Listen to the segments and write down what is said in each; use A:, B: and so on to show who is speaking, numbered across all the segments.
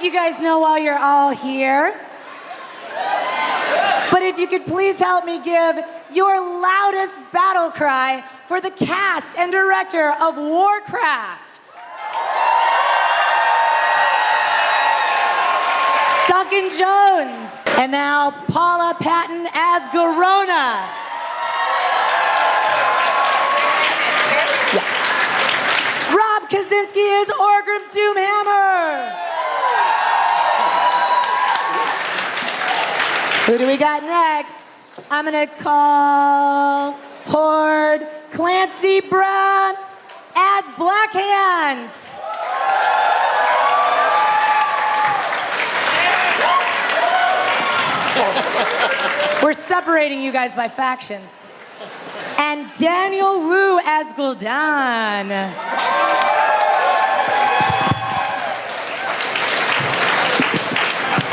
A: you guys know why you're all here. But if you could please help me give your loudest battle cry for the cast and director of Warcraft. Duncan Jones. And now Paula Patton as Garona. Yeah. Rob Kaczynski as Orgrim Doomhammer. Who do we got next? I'm gonna call Horde Clancy Brown as Blackhand. We're separating you guys by faction. And Daniel Wu as Gul'dan.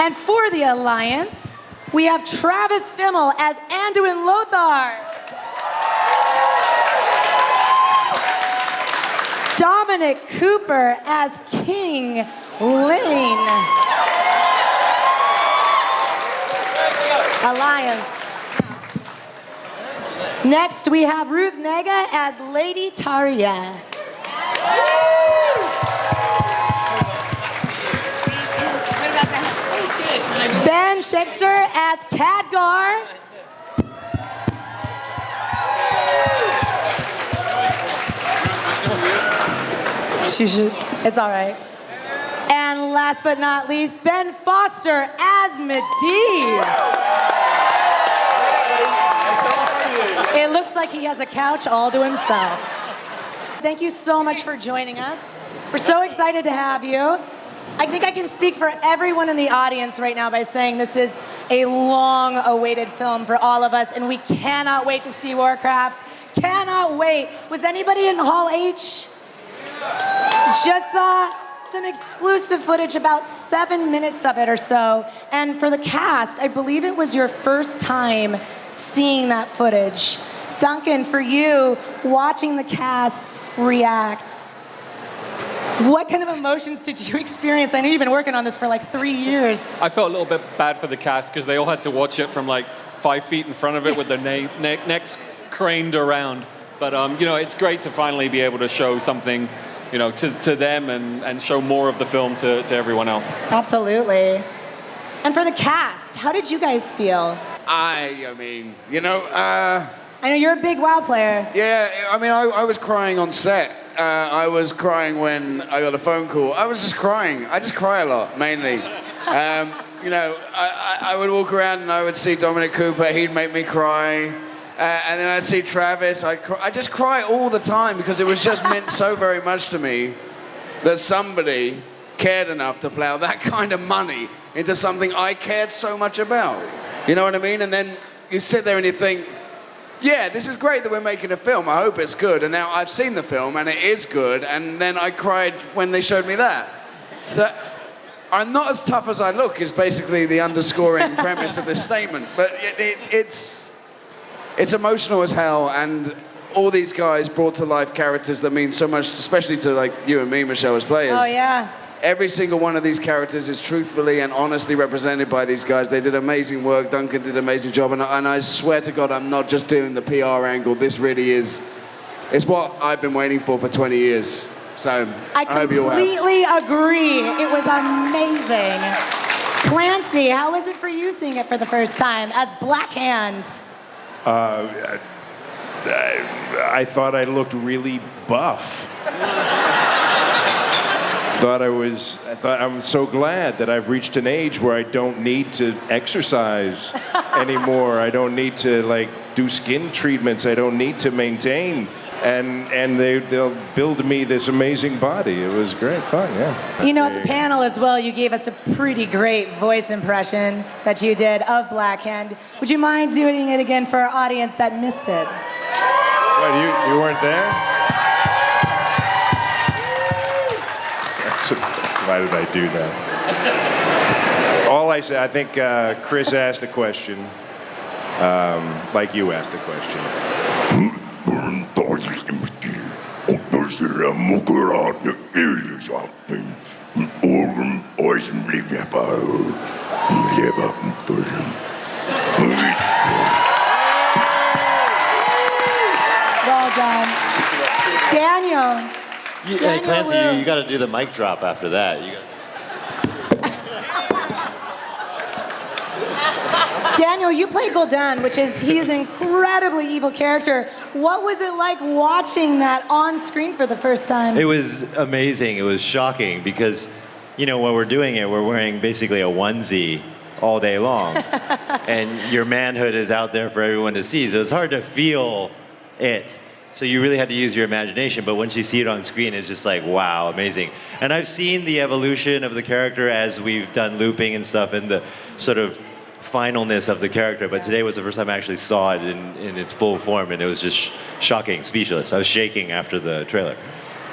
A: And for the Alliance, we have Travis Fimmel as Anduin Lothar. Dominic Cooper as King Lane. Alliance. Next, we have Ruth Nega as Lady Taria. Ben Schechter as Khadgar. It's all right. And last but not least, Ben Foster as Medivh. It looks like he has a couch all to himself. Thank you so much for joining us. We're so excited to have you. I think I can speak for everyone in the audience right now by saying this is a long-awaited film for all of us, and we cannot wait to see Warcraft. Cannot wait. Was anybody in Hall H? Just saw some exclusive footage, about 7 minutes of it or so. And for the cast, I believe it was your first time seeing that footage. Duncan, for you, watching the cast react, what kind of emotions did you experience? I know you've been working on this for like 3 years.
B: I felt a little bit bad for the cast because they all had to watch it from like 5 feet in front of it with their necks craned around. But it's great to finally be able to show something, to them and show more of the film to everyone else.
A: Absolutely. And for the cast, how did you guys feel?
C: I mean,
A: I know you're a big WoW player.
C: Yeah, I mean, I was crying on set. I was crying when I got a phone call. I was just crying. I just cry a lot, mainly. I would walk around and I would see Dominic Cooper. He'd make me cry. And then I'd see Travis. I just cry all the time because it was just meant so very much to me that somebody cared enough to plow that kind of money into something I cared so much about. You know what I mean? And then you sit there and you think, yeah, this is great that we're making a film. I hope it's good. And now I've seen the film and it is good. And then I cried when they showed me that. So I'm not as tough as I look is basically the underscoring premise of this statement. But it's emotional as hell. And all these guys brought to life characters that mean so much, especially to like you and me, Michelle, as players.
A: Oh, yeah.
C: Every single one of these characters is truthfully and honestly represented by these guys. They did amazing work. Duncan did an amazing job. And I swear to God, I'm not just doing the PR angle. This really is, it's what I've been waiting for 20 years. So I hope you all have.
A: I completely agree. It was amazing. Clancy, how was it for you seeing it for the first time as Blackhand?
D: I thought I looked really buff. I'm so glad that I've reached an age where I don't need to exercise anymore. I don't need to do skin treatments. I don't need to maintain. And they'll build me this amazing body. It was great fun, yeah.
A: At the panel as well, you gave us a pretty great voice impression that you did of Blackhand. Would you mind doing it again for our audience that missed it?
D: What, you weren't there? Why did I do that? All I said, I think Chris asked a question, like you asked the question.
A: Well done. Daniel.
E: Hey, Clancy, you got to do the mic drop after that.
A: Daniel, you play Gul'dan, he is an incredibly evil character. What was it like watching that on screen for the first time?
E: It was amazing. It was shocking because, when we're doing it, we're wearing basically a onesie all day long. And your manhood is out there for everyone to see. So it's hard to feel it. So you really had to use your imagination. But once you see it on screen, it's just like, wow, amazing. And I've seen the evolution of the character as we've done looping and stuff and the sort of finalness of the character, but today was the first time I actually saw it in its full form, and it was just shocking, speechless. I was shaking after the trailer.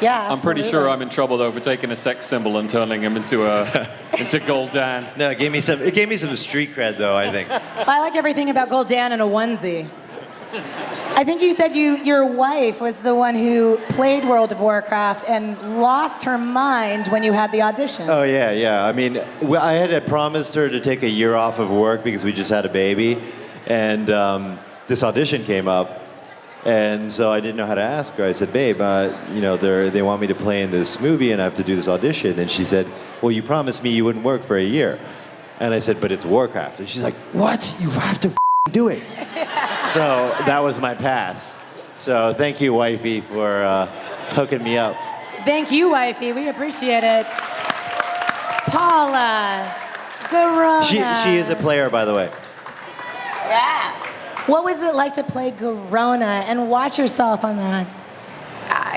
A: Yeah, absolutely.
B: I'm pretty sure I'm in trouble though for taking a sex symbol and turning him into Gul'dan.
E: No, it gave me some street cred though, I think.
A: I like everything about Gul'dan in a onesie. I think you said your wife was the one who played World of Warcraft and lost her mind when you had the audition.
E: Oh, yeah. I mean, I had promised her to take a year off of work because we just had a baby. And this audition came up. And so I didn't know how to ask her. I said, babe, they want me to play in this movie and I have to do this audition. And she said, well, you promised me you wouldn't work for a year. And I said, but it's Warcraft. And she's like, what? You have to do it. So that was my pass. So thank you, wifey, for hooking me up.
A: Thank you, wifey. We appreciate it. Paula Garona.
E: She is a player, by the way.
A: Yeah. What was it like to play Garona and watch yourself on that?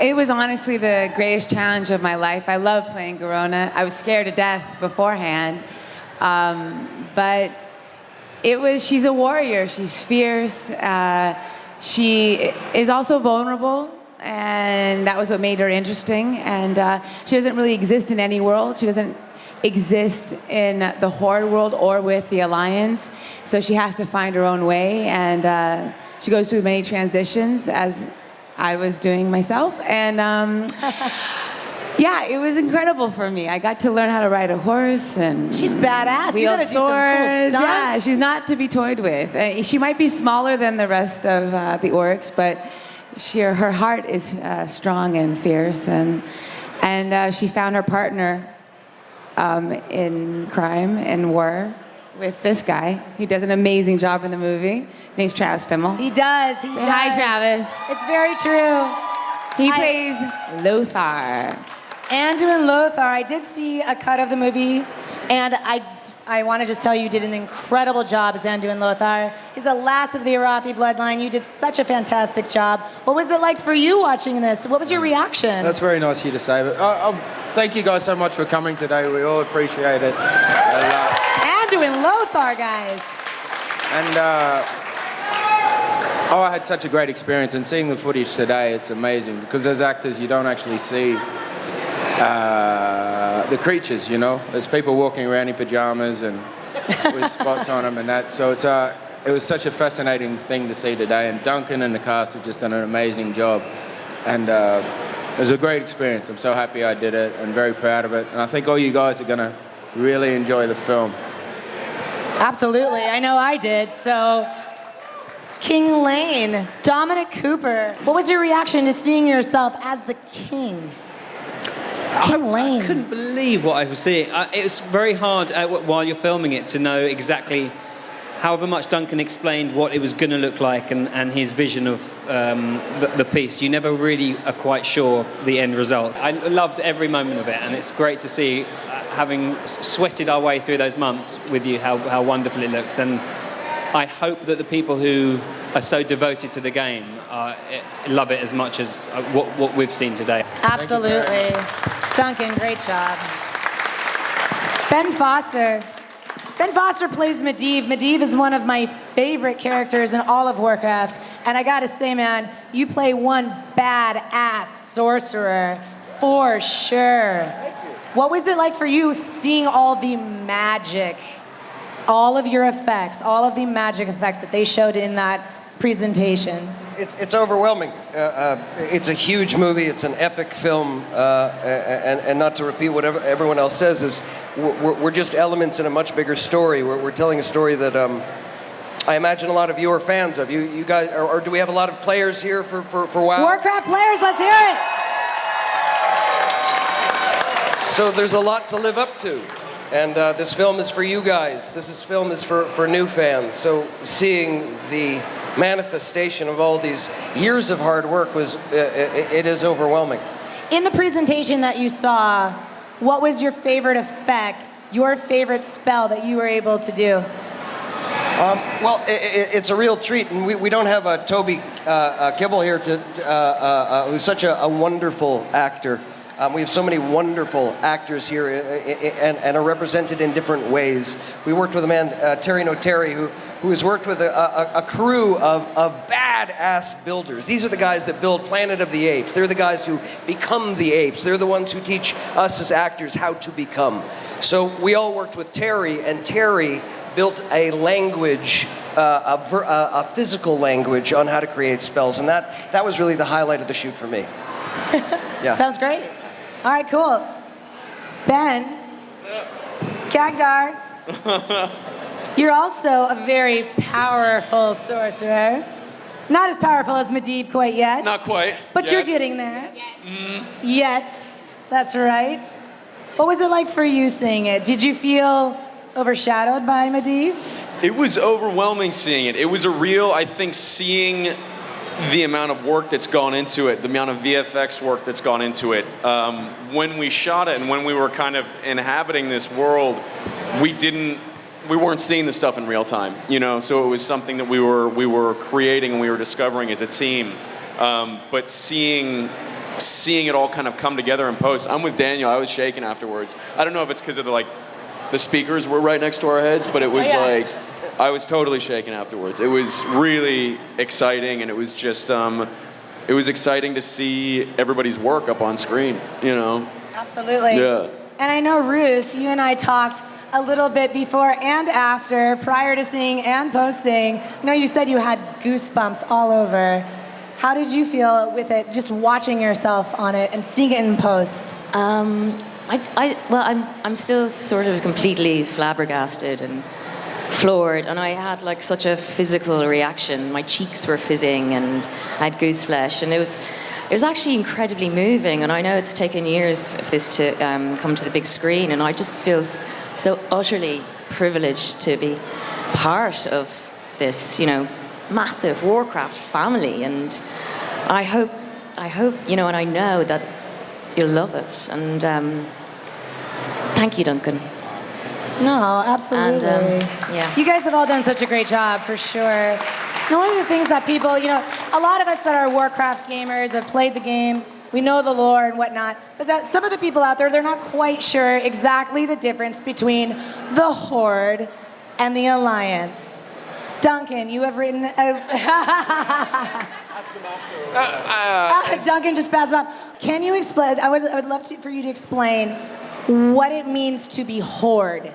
F: It was honestly the greatest challenge of my life. I love playing Garona. I was scared to death beforehand. But she's a warrior. She's fierce. She is also vulnerable, and that was what made her interesting. And she doesn't really exist in any world. She doesn't exist in the Horde world or with the Alliance. So she has to find her own way, and she goes through many transitions, as I was doing myself. And yeah, it was incredible for me. I got to learn how to ride a horse, and
A: she's badass. You gotta do some cool stunts.
F: Yeah, she's not to be toyed with. She might be smaller than the rest of the orcs, but her heart is strong and fierce, and she found her partner in crime and war with this guy. He does an amazing job in the movie. His name's Travis Fimmel.
A: He does.
F: Say hi, Travis.
A: It's very true.
F: He plays Lothar.
A: Andrew and Lothar, I did see a cut of the movie, and I want to just tell you did an incredible job as Andrew and Lothar. He's the last of the Arathi bloodline. You did such a fantastic job. What was it like for you watching this? What was your reaction?
G: That's very nice of you to say, but thank you guys so much for coming today. We all appreciate it.
A: Andrew and Lothar, guys.
G: And I had such a great experience, and seeing the footage today, it's amazing, because as actors, you don't actually see the creatures, There's people walking around in pajamas and with spots on them and that. So it was such a fascinating thing to see today, and Duncan and the cast have just done an amazing job. And it was a great experience. I'm so happy I did it and very proud of it. And I think all you guys are going to really enjoy the film.
A: Absolutely. I know I did. So, King Lane, Dominic Cooper, what was your reaction to seeing yourself as the king? King Lane.
H: I couldn't believe what I was seeing. It was very hard while you're filming it to know exactly, however much Duncan explained what it was going to look like and his vision of the piece. You never really are quite sure the end result. I loved every moment of it, and it's great to see, having sweated our way through those months with you, how wonderful it looks. And I hope that the people who are so devoted to the game love it as much as what we've seen today.
A: Absolutely. Duncan, great job. Ben Foster. Ben Foster plays Medivh. Medivh is one of my favorite characters in all of Warcraft. And I gotta say, man, you play one badass sorcerer for sure. What was it like for you seeing all the magic, all of your effects, all of the magic effects that they showed in that presentation?
I: it's overwhelming. It's a huge movie. It's an epic film, and not to repeat what everyone else says is, we're just elements in a much bigger story. We're telling a story that I imagine a lot of you are fans of. You guys, or do we have a lot of players here for WoW?
A: Warcraft players, let's hear it.
I: So there's a lot to live up to. And this film is for you guys. This film is for new fans. So seeing the manifestation of all these years of hard work it is overwhelming.
A: In the presentation that you saw, what was your favorite effect, your favorite spell that you were able to do?
I: Well, it's a real treat, and we don't have Toby Kebbell here who's such a wonderful actor. We have so many wonderful actors here and are represented in different ways. We worked with a man, Terry Notary, who has worked with a crew of badass builders. These are the guys that build Planet of the Apes. They're the guys who become the apes. They're the ones who teach us as actors how to become. So we all worked with Terry, and Terry built a language, a physical language on how to create spells. And that was really the highlight of the shoot for me. Yeah.
A: Sounds great. All right, cool. Ben.
J: What's up?
A: Kagdar. You're also a very powerful sorcerer. Not as powerful as Medivh quite yet.
J: Not quite.
A: But
J: yet.
A: you're getting there. Yet. That's right. What was it like for you seeing it? Did you feel overshadowed by Medivh?
J: It was overwhelming seeing it. It was a real, I think, seeing the amount of work that's gone into it, the amount of VFX work that's gone into it. When we shot it and when we were kind of inhabiting this world, we weren't seeing the stuff in real time, you know. So it was something that we were creating and we were discovering as a team. But seeing it all kind of come together in post. I'm with Daniel. I was shaking afterwards. I don't know if it's because of the speakers were right next to our heads, but it was I was totally shaken afterwards. It was really exciting, and it was just, it was exciting to see everybody's work up on screen, you know?
A: Absolutely.
J: Yeah.
A: And I know, Ruth, you and I talked a little bit before and after, prior to seeing and posting. I know you said you had goosebumps all over. How did you feel with it, just watching yourself on it and seeing it in post?
K: Well, I'm still sort of completely flabbergasted and floored, and I had like such a physical reaction. My cheeks were fizzing, and I had goose flesh, and it was actually incredibly moving. And I know it's taken years for this to come to the big screen, and I just feel so utterly privileged to be part of this, you know, massive Warcraft family. And I hope, you know, and I know that you'll love it. And thank you, Duncan.
A: No, absolutely.
K: And, yeah.
A: You guys have all done such a great job, for sure. And one of the things that people, you know, a lot of us that are Warcraft gamers have played the game, we know the lore and whatnot, but that some of the people out there, they're not quite sure exactly the difference between the Horde and the Alliance. Duncan, you have written Duncan just passed it on. Can you explain, I would love for you to explain what it means to be Horde.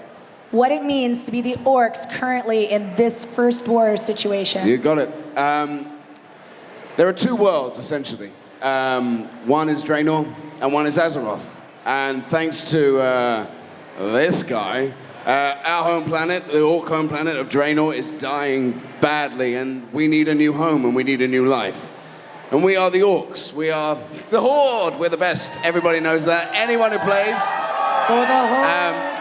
A: What it means to be the orcs currently in this First War situation.
C: You got it. There are two worlds, essentially. One is Draenor, and one is Azeroth. And thanks to this guy, our home planet, the orc home planet of Draenor, is dying badly, and we need a new home, and we need a new life. And we are the orcs. We are the Horde. We're the best. Everybody knows that. Anyone who plays.
A: For the Horde.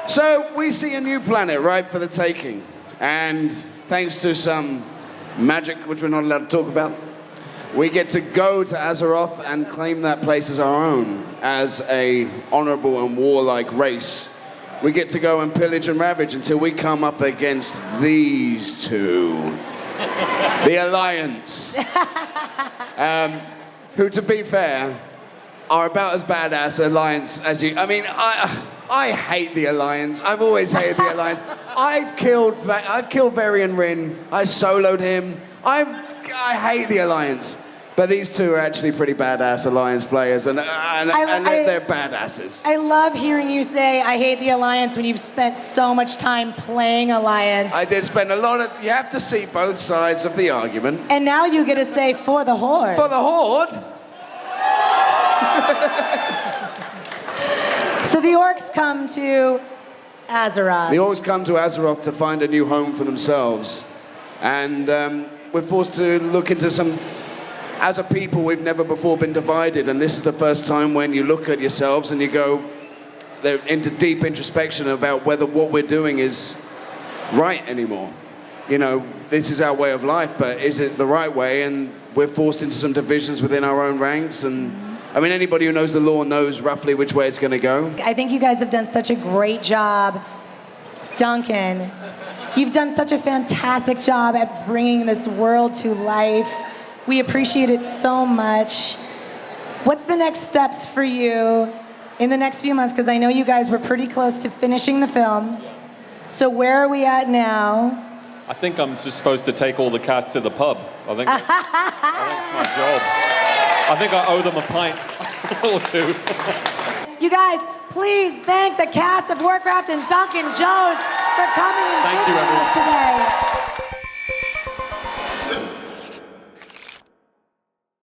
C: So we see a new planet ripe for the taking. And thanks to some magic, which we're not allowed to talk about, we get to go to Azeroth and claim that place as our own, as a honorable and warlike race. We get to go and pillage and ravage until we come up against these two. The Alliance. Who, to be fair, are about as badass Alliance as you... I mean, I hate the Alliance. I've always hated the Alliance. I've killed Varian Rin. I soloed him. I hate the Alliance. But these two are actually pretty badass Alliance players, and they're badasses.
A: I love hearing you say, I hate the Alliance, when you've spent so much time playing Alliance.
C: I did spend a lot of... You have to see both sides of the argument.
A: And now you get to say, for the Horde.
C: For the Horde?
A: So the orcs come to Azeroth.
C: The orcs come to Azeroth to find a new home for themselves. And we're forced to look into some... As a people, we've never before been divided, and this is the first time when you look at yourselves and you go into deep introspection about whether what we're doing is right anymore. You know, this is our way of life, but is it the right way? And we're forced into some divisions within our own ranks. And I mean, anybody who knows the law knows roughly which way it's going to go.
A: I think you guys have done such a great job. Duncan, you've done such a fantastic job at bringing this world to life. We appreciate it so much. What's the next steps for you in the next few months? Because I know you guys were pretty close to finishing the film. So where are we at now?
B: I think I'm just supposed to take all the cast to the pub. I think that's my job. I think I owe them a pint or two.
A: You guys, please thank the cast of Warcraft and Duncan Jones for coming and
B: Thank you,
A: visiting us
B: everyone.
A: today.